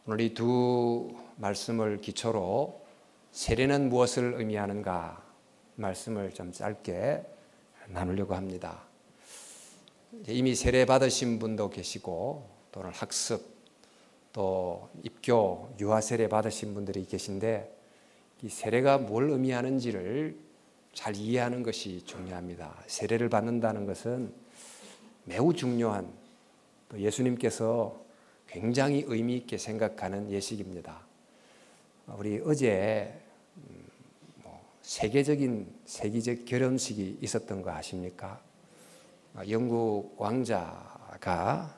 오늘 이 두 말씀을 기초로 세례는 무엇을 의미하는가 말씀을 좀 짧게 나누려고 합니다. 이미 세례 받으신 분도 계시고 또는 학습 또 입교 유아 세례 받으신 분들이 계신데 이 세례가 뭘 의미하는지를 잘 이해하는 것이 중요합니다. 세례를 받는다는 것은 매우 중요한 또 예수님께서 굉장히 의미 있게 생각하는 예식입니다. 우리 어제 세계적 결혼식이 있었던 거 아십니까? 영국 왕자가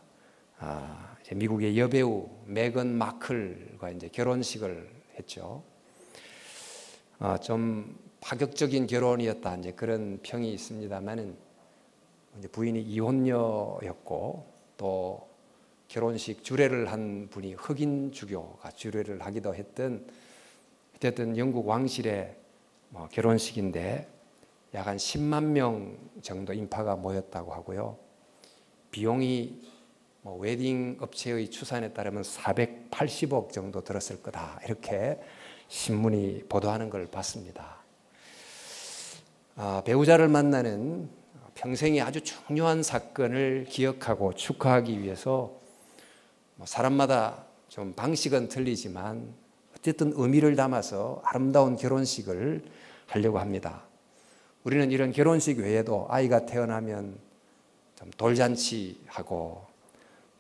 이제 미국의 여배우 메건 마클과 이제 결혼식을 했죠. 좀 파격적인 결혼이었다 이제 그런 평이 있습니다만은 이제 부인이 이혼녀였고 또 결혼식 주례를 한 분이 흑인 주교가 주례를 하기도 했던 어쨌든 영국 왕실의 결혼식인데 약 한 10만 명 정도 인파가 모였다고 하고요. 비용이 웨딩 업체의 추산에 따르면 480억 정도 들었을 거다 이렇게 신문이 보도하는 걸 봤습니다. 배우자를 만나는 평생에 아주 중요한 사건을 기억하고 축하하기 위해서 사람마다 좀 방식은 틀리지만 어쨌든 의미를 담아서 아름다운 결혼식을 하려고 합니다. 우리는 이런 결혼식 외에도 아이가 태어나면 좀 돌잔치하고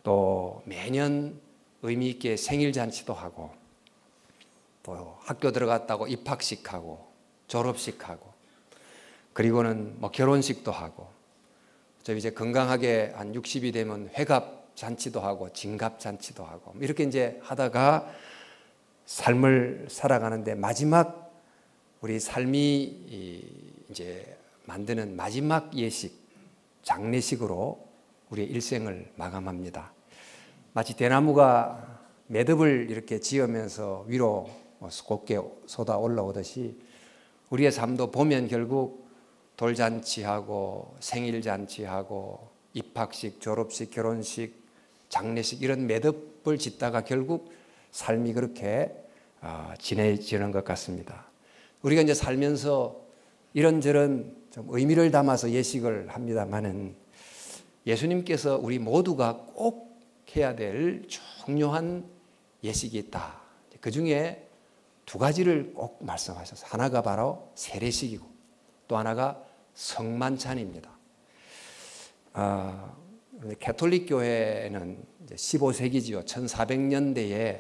또 매년 의미 있게 생일잔치도 하고 또 학교 들어갔다고 입학식하고 졸업식하고 그리고는 결혼식도 하고 저 이제 건강하게 한 60이 되면 회갑 잔치도 하고 진갑 잔치도 하고 이렇게 이제 하다가 삶을 살아가는데 마지막 우리 삶이 이제 만드는 마지막 예식 장례식으로 우리의 일생을 마감합니다. 마치 대나무가 매듭을 이렇게 지으면서 위로 곱게 쏟아 올라오듯이 우리의 삶도 보면 결국 돌잔치하고 생일잔치하고 입학식, 졸업식, 결혼식, 장례식 이런 매듭을 짓다가 결국 삶이 그렇게 지내지는 것 같습니다. 우리가 이제 살면서 이런저런 좀 의미를 담아서 예식을 합니다만은 예수님께서 우리 모두가 꼭 해야 될 중요한 예식이 있다. 그 중에 두 가지를 꼭 말씀하셔서 하나가 바로 세례식이고 또 하나가 성만찬입니다. 가톨릭 교회는 15세기지요. 1400년대에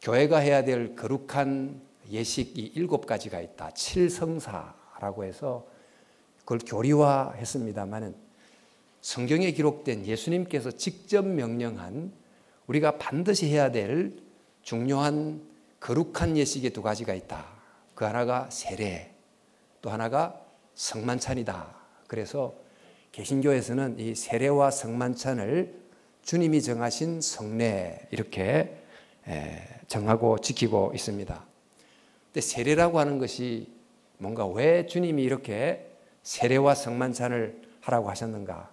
교회가 해야 될 거룩한 예식이 7가지가 있다. 7성사라고 해서 그걸 교리화했습니다마는 성경에 기록된 예수님께서 직접 명령한 우리가 반드시 해야 될 중요한 거룩한 예식의 두 가지가 있다. 그 하나가 세례, 또 하나가 성만찬이다. 그래서 개신교에서는 이 세례와 성만찬을 주님이 정하신 성례 이렇게 정하고 지키고 있습니다. 근데 세례라고 하는 것이 뭔가 왜 주님이 이렇게 세례와 성만찬을 하라고 하셨는가?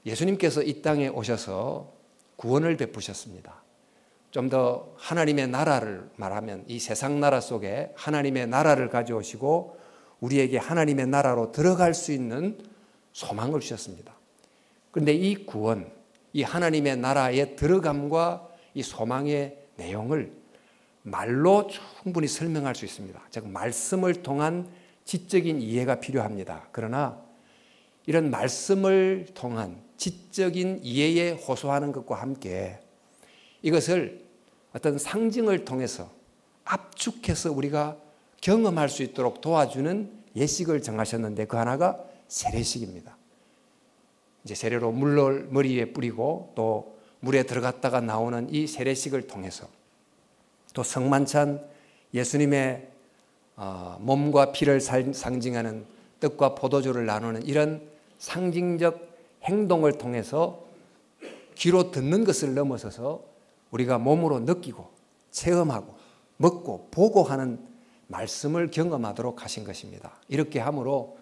예수님께서 이 땅에 오셔서 구원을 베푸셨습니다. 좀 더 하나님의 나라를 말하면 이 세상 나라 속에 하나님의 나라를 가져오시고 우리에게 하나님의 나라로 들어갈 수 있는 소망을 주셨습니다. 그런데 이 구원, 이 하나님의 나라에 들어감과 이 소망의 내용을 말로 충분히 설명할 수 있습니다. 즉 말씀을 통한 지적인 이해가 필요합니다. 그러나 이런 말씀을 통한 지적인 이해에 호소하는 것과 함께 이것을 어떤 상징을 통해서 압축해서 우리가 경험할 수 있도록 도와주는 예식을 정하셨는데 그 하나가 세례식입니다. 이제 세례로 물을 머리 위에 뿌리고 또 물에 들어갔다가 나오는 이 세례식을 통해서 또 성만찬 예수님의 몸과 피를 상징하는 떡과 포도주를 나누는 이런 상징적 행동을 통해서 귀로 듣는 것을 넘어서서 우리가 몸으로 느끼고 체험하고 먹고 보고 하는 말씀을 경험하도록 하신 것입니다. 이렇게 함으로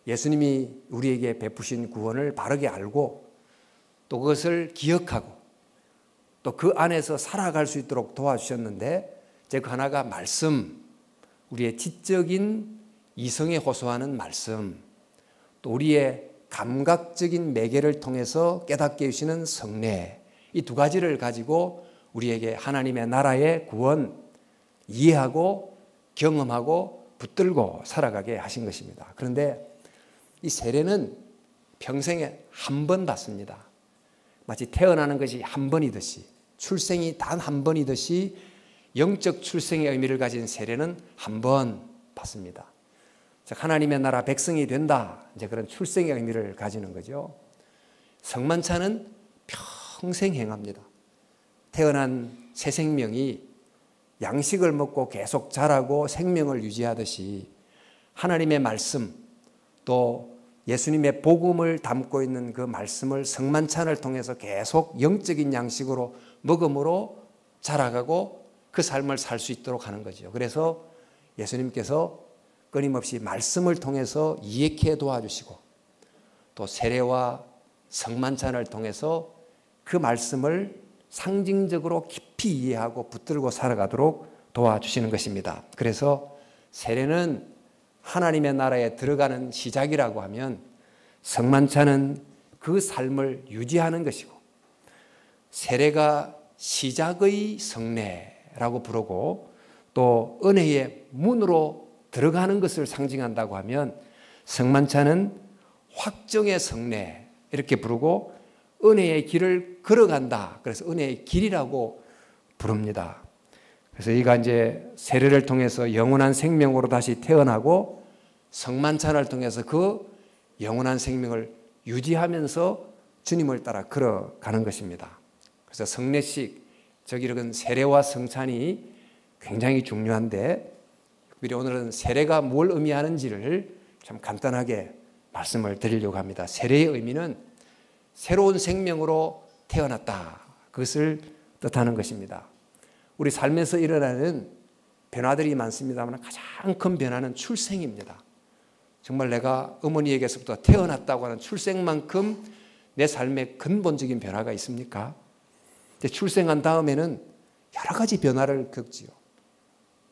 예수님이 우리에게 베푸신 구원을 바르게 알고 또 그것을 기억하고 또 그 안에서 살아갈 수 있도록 도와주셨는데 그 하나가 말씀, 우리의 지적인 이성에 호소하는 말씀, 또 우리의 감각적인 매개를 통해서 깨닫게 해주시는 성례, 이 두 가지를 가지고 우리에게 하나님의 나라의 구원 이해하고 경험하고 붙들고 살아가게 하신 것입니다. 그런데 이 세례는 평생에 한 번 받습니다. 마치 태어나는 것이 한 번이듯이, 출생이 단 한 번이듯이 영적 출생의 의미를 가진 세례는 한 번 받습니다. 즉 하나님의 나라 백성이 된다, 이제 그런 출생의 의미를 가지는 거죠. 성만찬은 평생 행합니다. 태어난 새 생명이 양식을 먹고 계속 자라고 생명을 유지하듯이 하나님의 말씀, 또 예수님의 복음을 담고 있는 그 말씀을 성만찬을 통해서 계속 영적인 양식으로 먹음으로 자라가고 그 삶을 살 수 있도록 하는 거죠. 그래서 예수님께서 끊임없이 말씀을 통해서 이해케 도와주시고 또 세례와 성만찬을 통해서 그 말씀을 상징적으로 깊이 이해하고 붙들고 살아가도록 도와주시는 것입니다. 그래서 세례는 하나님의 나라에 들어가는 시작이라고 하면 성만찬은 그 삶을 유지하는 것이고 세례가 시작의 성례라고 부르고 또 은혜의 문으로 들어가는 것을 상징한다고 하면 성만찬은 확정의 성례 이렇게 부르고 은혜의 길을 걸어간다. 그래서 은혜의 길이라고 부릅니다. 그래서 이가 이제 세례를 통해서 영원한 생명으로 다시 태어나고 성만찬을 통해서 그 영원한 생명을 유지하면서 주님을 따라 걸어가는 것입니다. 그래서 성례식, 즉 이런 세례와 성찬이 굉장히 중요한데 특별히 오늘은 세례가 뭘 의미하는지를 참 간단하게 말씀을 드리려고 합니다. 세례의 의미는 새로운 생명으로 태어났다. 그것을 뜻하는 것입니다. 우리 삶에서 일어나는 변화들이 많습니다만 가장 큰 변화는 출생입니다. 정말 내가 어머니에게서부터 태어났다고 하는 출생만큼 내 삶에 근본적인 변화가 있습니까? 출생한 다음에는 여러 가지 변화를 겪지요.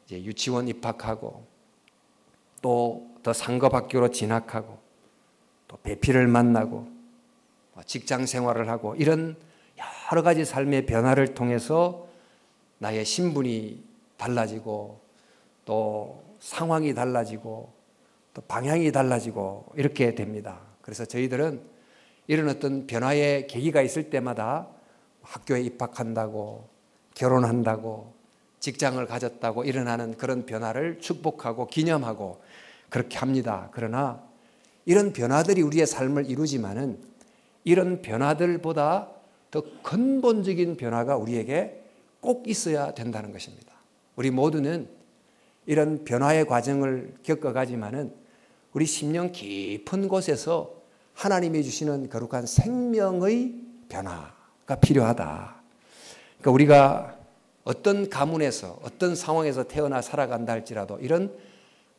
이제 유치원 입학하고 또 더 상급학교로 진학하고 또 배필을 만나고 직장 생활을 하고 이런 여러 가지 삶의 변화를 통해서 나의 신분이 달라지고 또 상황이 달라지고 또 방향이 달라지고 이렇게 됩니다. 그래서 저희들은 이런 어떤 변화의 계기가 있을 때마다 학교에 입학한다고 결혼한다고 직장을 가졌다고 일어나는 그런 변화를 축복하고 기념하고 그렇게 합니다. 그러나 이런 변화들이 우리의 삶을 이루지만은 이런 변화들보다 더 근본적인 변화가 우리에게 꼭 있어야 된다는 것입니다. 우리 모두는 이런 변화의 과정을 겪어가지만은 우리 심령 깊은 곳에서 하나님이 주시는 거룩한 생명의 변화가 필요하다. 그러니까 우리가 어떤 가문에서 어떤 상황에서 태어나 살아간다 할지라도 이런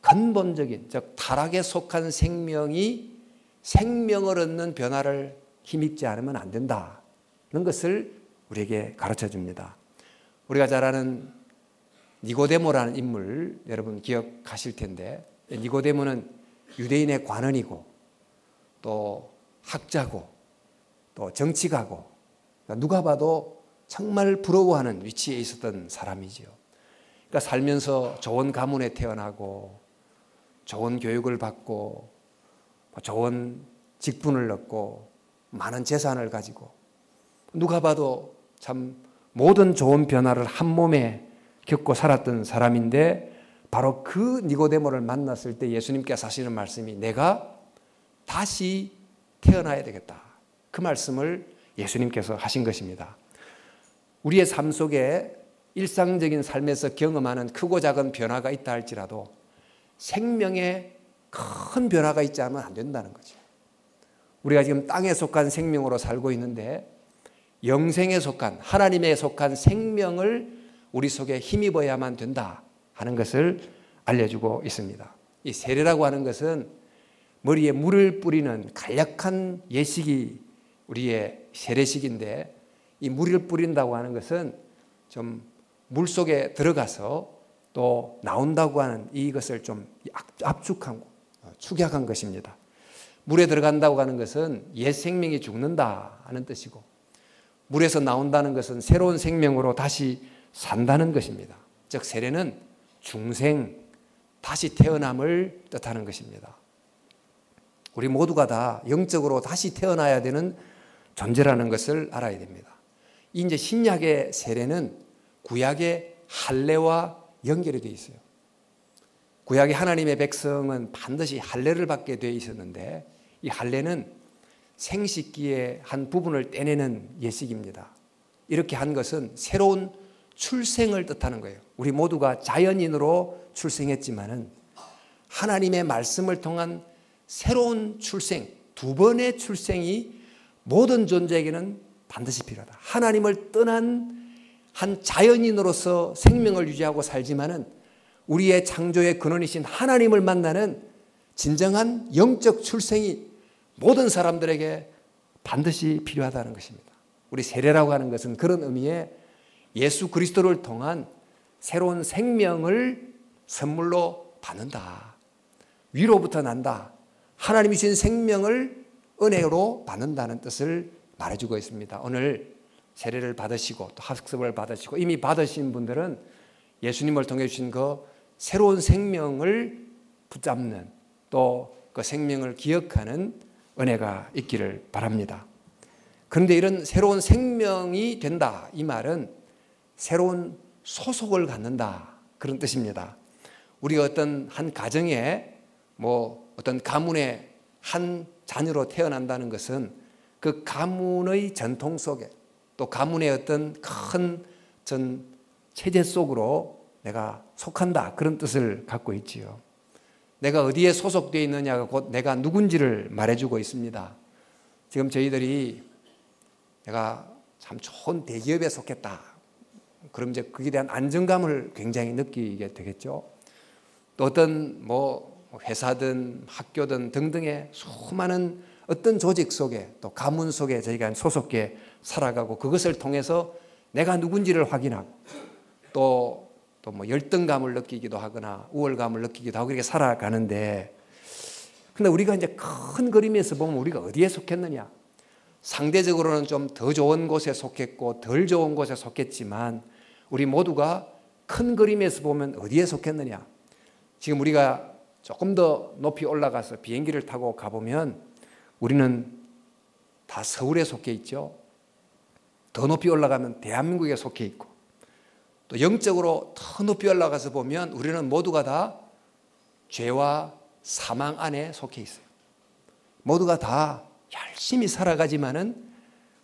근본적인 즉 타락에 속한 생명이 생명을 얻는 변화를 힘입지 않으면 안 된다는 것을 우리에게 가르쳐 줍니다. 우리가 잘 아는 니고데모라는 인물 여러분 기억하실 텐데 니고데모는 유대인의 관원이고 또 학자고 또 정치가고 누가 봐도 정말 부러워하는 위치에 있었던 사람이지요. 그러니까 살면서 좋은 가문에 태어나고 좋은 교육을 받고 좋은 직분을 얻고 많은 재산을 가지고 누가 봐도 참 모든 좋은 변화를 한 몸에 겪고 살았던 사람인데 바로 그 니고데모를 만났을 때 예수님께서 하시는 말씀이 내가 다시 태어나야 되겠다. 그 말씀을 예수님께서 하신 것입니다. 우리의 삶 속에 일상적인 삶에서 경험하는 크고 작은 변화가 있다 할지라도 생명에 큰 변화가 있지 않으면 안 된다는 거죠. 우리가 지금 땅에 속한 생명으로 살고 있는데 영생에 속한 하나님에 속한 생명을 우리 속에 힘입어야만 된다 하는 것을 알려주고 있습니다. 이 세례라고 하는 것은 머리에 물을 뿌리는 간략한 예식이 우리의 세례식인데 이 물을 뿌린다고 하는 것은 좀 물속에 들어가서 또 나온다고 하는 이것을 좀 압축한, 축약한 것입니다. 물에 들어간다고 하는 것은 옛 생명이 죽는다 하는 뜻이고, 물에서 나온다는 것은 새로운 생명으로 다시 산다는 것입니다. 즉 세례는 중생, 다시 태어남을 뜻하는 것입니다. 우리 모두가 다 영적으로 다시 태어나야 되는 존재라는 것을 알아야 됩니다. 이제 신약의 세례는 구약의 할례와 연결이 되어 있어요. 구약의 하나님의 백성은 반드시 할례를 받게 되어 있었는데, 이 할례는 생식기의 한 부분을 떼내는 예식입니다. 이렇게 한 것은 새로운 출생을 뜻하는 거예요. 우리 모두가 자연인으로 출생했지만은 하나님의 말씀을 통한 새로운 출생, 두 번의 출생이 모든 존재에게는 반드시 필요하다. 하나님을 떠난 한 자연인으로서 생명을 유지하고 살지만은 우리의 창조의 근원이신 하나님을 만나는 진정한 영적 출생이 모든 사람들에게 반드시 필요하다는 것입니다. 우리 세례라고 하는 것은 그런 의미에 예수 그리스도를 통한 새로운 생명을 선물로 받는다. 위로부터 난다. 하나님이 주신 생명을 은혜로 받는다는 뜻을 말해주고 있습니다. 오늘 세례를 받으시고 또 학습을 받으시고 이미 받으신 분들은 예수님을 통해 주신 그 새로운 생명을 붙잡는, 또 그 생명을 기억하는 은혜가 있기를 바랍니다. 그런데 이런 새로운 생명이 된다, 이 말은 새로운 소속을 갖는다, 그런 뜻입니다. 우리가 어떤 한 가정에 어떤 가문의 한 자녀로 태어난다는 것은 그 가문의 전통 속에, 또 가문의 어떤 큰 전 체제 속으로 내가 속한다, 그런 뜻을 갖고 있지요. 내가 어디에 소속되어 있느냐가 곧 내가 누군지를 말해주고 있습니다. 지금 저희들이 내가 참 좋은 대기업에 속했다, 그럼 이제 거기에 대한 안정감을 굉장히 느끼게 되겠죠. 또 어떤 회사든 학교든 등등의 수많은 어떤 조직 속에, 또 가문 속에 저희가 소속해 살아가고, 그것을 통해서 내가 누군지를 확인하고 또 열등감을 느끼기도 하거나 우월감을 느끼기도 하고 그렇게 살아가는데, 근데 우리가 이제 큰 그림에서 보면 우리가 어디에 속했느냐, 상대적으로는 좀 더 좋은 곳에 속했고 덜 좋은 곳에 속했지만 우리 모두가 큰 그림에서 보면 어디에 속했느냐. 지금 우리가 조금 더 높이 올라가서 비행기를 타고 가보면 우리는 다 서울에 속해 있죠. 더 높이 올라가면 대한민국에 속해 있고, 또 영적으로 더 높이 올라가서 보면 우리는 모두가 다 죄와 사망 안에 속해 있어요. 모두가 다 열심히 살아가지만은,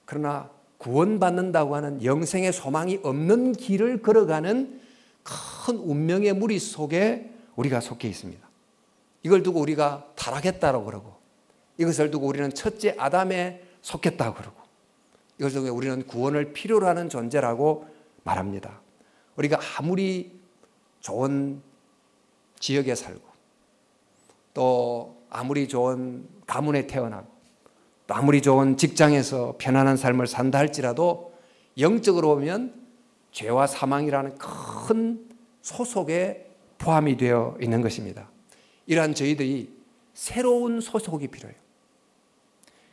그러나 구원받는다고 하는 영생의 소망이 없는 길을 걸어가는 큰 운명의 무리 속에 우리가 속해 있습니다. 이걸 두고 우리가 타락했다고 그러고, 이것을 두고 우리는 첫째 아담에 속했다고 그러고, 이것을 두고 우리는 구원을 필요로 하는 존재라고 말합니다. 우리가 아무리 좋은 지역에 살고, 또 아무리 좋은 가문에 태어나고, 또 아무리 좋은 직장에서 편안한 삶을 산다 할지라도 영적으로 보면 죄와 사망이라는 큰 소속에 포함이 되어 있는 것입니다. 이러한 저희들이 새로운 소속이 필요해요.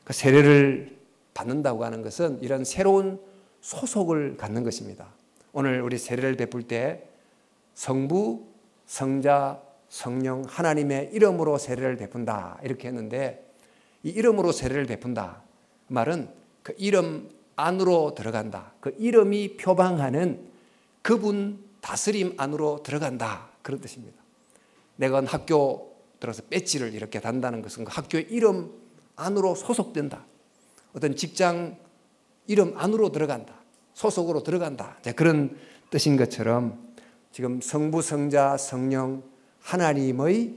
그 세례를 받는다고 하는 것은 이런 새로운 소속을 갖는 것입니다. 오늘 우리 세례를 베풀 때 성부, 성자, 성령 하나님의 이름으로 세례를 베푼다 이렇게 했는데, 이 이름으로 세례를 베푼다 그 말은 그 이름 안으로 들어간다, 그 이름이 표방하는 그분 다스림 안으로 들어간다, 그런 뜻입니다. 내가 학교 들어서 배지를 이렇게 단다는 것은 그 학교의 이름 안으로 소속된다, 어떤 직장 이름 안으로 들어간다, 소속으로 들어간다, 그런 뜻인 것처럼 지금 성부, 성자, 성령 하나님의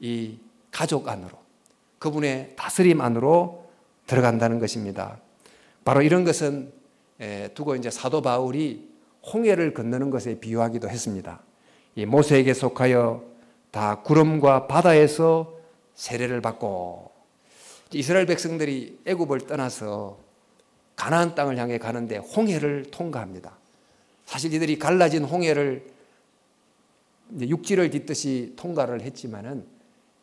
이 가족 안으로, 그분의 다스림 안으로 들어간다는 것입니다. 바로 이런 것은 두고 이제 사도 바울이 홍해를 건너는 것에 비유하기도 했습니다. 이 모세에게 속하여 다 구름과 바다에서 세례를 받고, 이스라엘 백성들이 애굽을 떠나서 가나안 땅을 향해 가는데 홍해를 통과합니다. 사실 이들이 갈라진 홍해를 육지를 딛듯이 통과를 했지만은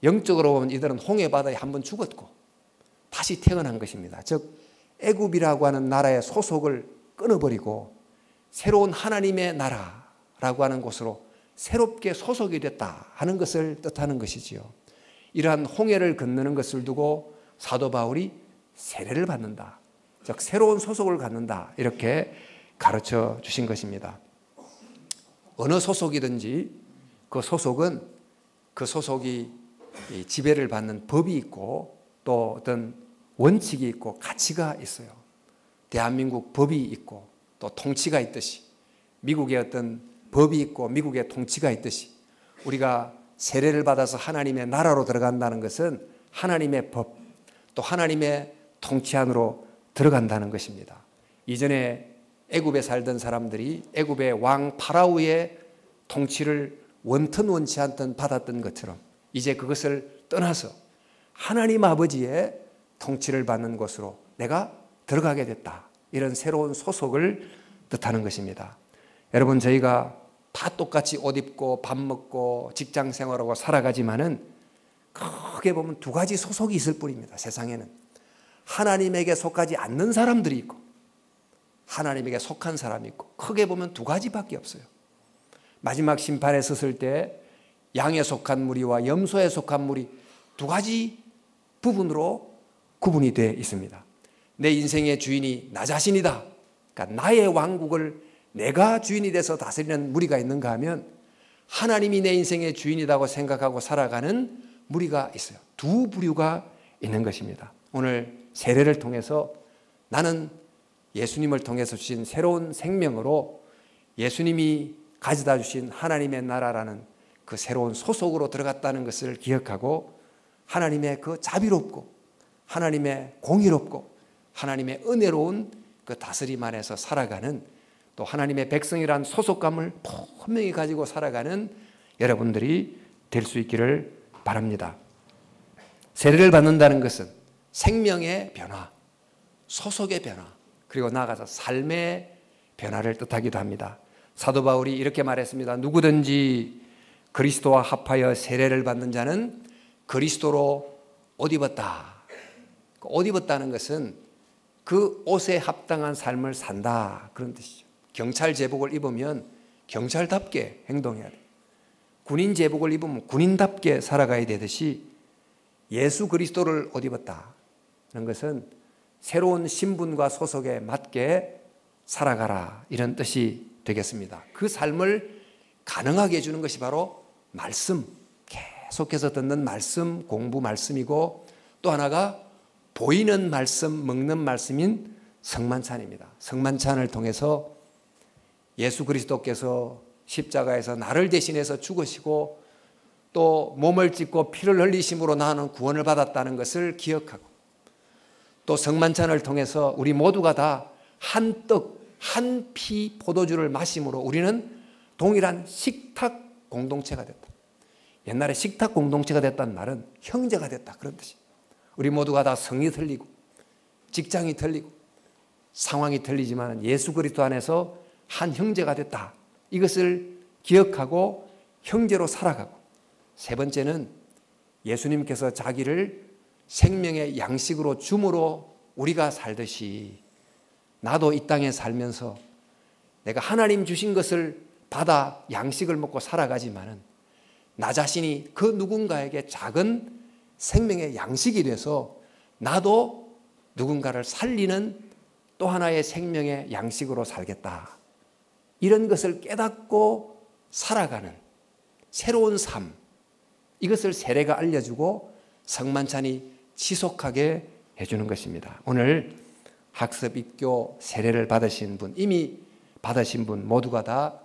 영적으로 보면 이들은 홍해 바다에 한번 죽었고 다시 태어난 것입니다. 즉 애굽이라고 하는 나라의 소속을 끊어버리고 새로운 하나님의 나라라고 하는 곳으로 새롭게 소속이 됐다 하는 것을 뜻하는 것이지요. 이러한 홍해를 건너는 것을 두고 사도 바울이 세례를 받는다, 즉 새로운 소속을 갖는다, 이렇게 가르쳐 주신 것입니다. 어느 소속이든지 그 소속이 지배를 받는 법이 있고 또 어떤 원칙이 있고 가치가 있어요. 대한민국 법이 있고 또 통치가 있듯이 미국의 어떤 법이 있고 미국의 통치가 있듯이 우리가 세례를 받아서 하나님의 나라로 들어간다는 것은 하나님의 법, 또 하나님의 통치 안으로 들어간다는 것입니다. 이전에 애굽에 살던 사람들이 애굽의 왕 파라오의 통치를 원튼 원치 않든 받았던 것처럼 이제 그것을 떠나서 하나님 아버지의 통치를 받는 곳으로 내가 들어가게 됐다, 이런 새로운 소속을 뜻하는 것입니다. 여러분, 저희가 다 똑같이 옷 입고 밥 먹고 직장 생활하고 살아가지만은 크게 보면 두 가지 소속이 있을 뿐입니다. 세상에는 하나님에게 속하지 않는 사람들이 있고 하나님에게 속한 사람이 있고, 크게 보면 두 가지밖에 없어요. 마지막 심판에 섰을 때 양에 속한 무리와 염소에 속한 무리 두 가지 부분으로 구분이 되어 있습니다. 내 인생의 주인이 나 자신이다, 그러니까 나의 왕국을 내가 주인이 돼서 다스리는 무리가 있는가 하면 하나님이 내 인생의 주인이라고 생각하고 살아가는 무리가 있어요. 두 부류가 있는 것입니다. 오늘 세례를 통해서 나는 예수님을 통해서 주신 새로운 생명으로 예수님이 가져다 주신 하나님의 나라라는 그 새로운 소속으로 들어갔다는 것을 기억하고 하나님의 그 자비롭고 하나님의 공의롭고 하나님의 은혜로운 그 다스림 안에서 살아가는, 또 하나님의 백성이란 소속감을 분명히 가지고 살아가는 여러분들이 될 수 있기를 바랍니다. 세례를 받는다는 것은 생명의 변화, 소속의 변화, 그리고 나아가서 삶의 변화를 뜻하기도 합니다. 사도 바울이 이렇게 말했습니다. 누구든지 그리스도와 합하여 세례를 받는 자는 그리스도로 옷 입었다. 옷 입었다는 것은 그 옷에 합당한 삶을 산다, 그런 뜻이죠. 경찰 제복을 입으면 경찰답게 행동해야 돼요. 군인 제복을 입으면 군인답게 살아가야 되듯이 예수 그리스도를 옷 입었다는 것은 새로운 신분과 소속에 맞게 살아가라, 이런 뜻이 되겠습니다. 그 삶을 가능하게 해주는 것이 바로 말씀, 계속해서 듣는 말씀, 공부 말씀이고, 또 하나가 보이는 말씀, 먹는 말씀인 성만찬입니다. 성만찬을 통해서 예수 그리스도께서 십자가에서 나를 대신해서 죽으시고 또 몸을 찢고 피를 흘리심으로 나는 구원을 받았다는 것을 기억하고, 또 성만찬을 통해서 우리 모두가 다 한 떡, 한 피 포도주를 마심으로 우리는 동일한 식탁 공동체가 됐다. 옛날에 식탁 공동체가 됐다는 말은 형제가 됐다, 그런 뜻이에요. 우리 모두가 다 성이 틀리고 직장이 틀리고 상황이 틀리지만 예수 그리스도 안에서 한 형제가 됐다, 이것을 기억하고 형제로 살아가고, 세 번째는 예수님께서 자기를 생명의 양식으로 줌으로 우리가 살듯이 나도 이 땅에 살면서 내가 하나님 주신 것을 받아 양식을 먹고 살아가지만은 나 자신이 그 누군가에게 작은 생명의 양식이 돼서 나도 누군가를 살리는 또 하나의 생명의 양식으로 살겠다, 이런 것을 깨닫고 살아가는 새로운 삶, 이것을 세례가 알려주고 성만찬이 지속하게 해주는 것입니다. 오늘 학습, 입교, 세례를 받으신 분, 이미 받으신 분 모두가 다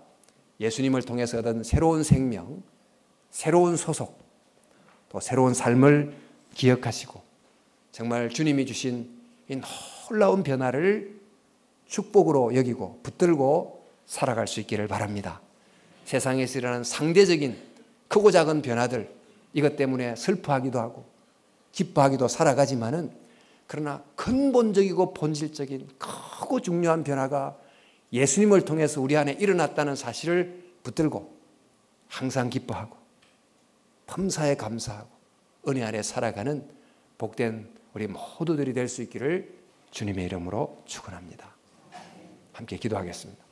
예수님을 통해서 얻은 새로운 생명, 새로운 소속, 또 새로운 삶을 기억하시고 정말 주님이 주신 이 놀라운 변화를 축복으로 여기고 붙들고 살아갈 수 있기를 바랍니다. 세상에서 일어나는 상대적인 크고 작은 변화들, 이것 때문에 슬퍼하기도 하고 기뻐하기도 살아가지만은 그러나 근본적이고 본질적인 크고 중요한 변화가 예수님을 통해서 우리 안에 일어났다는 사실을 붙들고 항상 기뻐하고 범사에 감사하고 은혜 안에 살아가는 복된 우리 모두들이 될 수 있기를 주님의 이름으로 축원합니다. 함께 기도하겠습니다.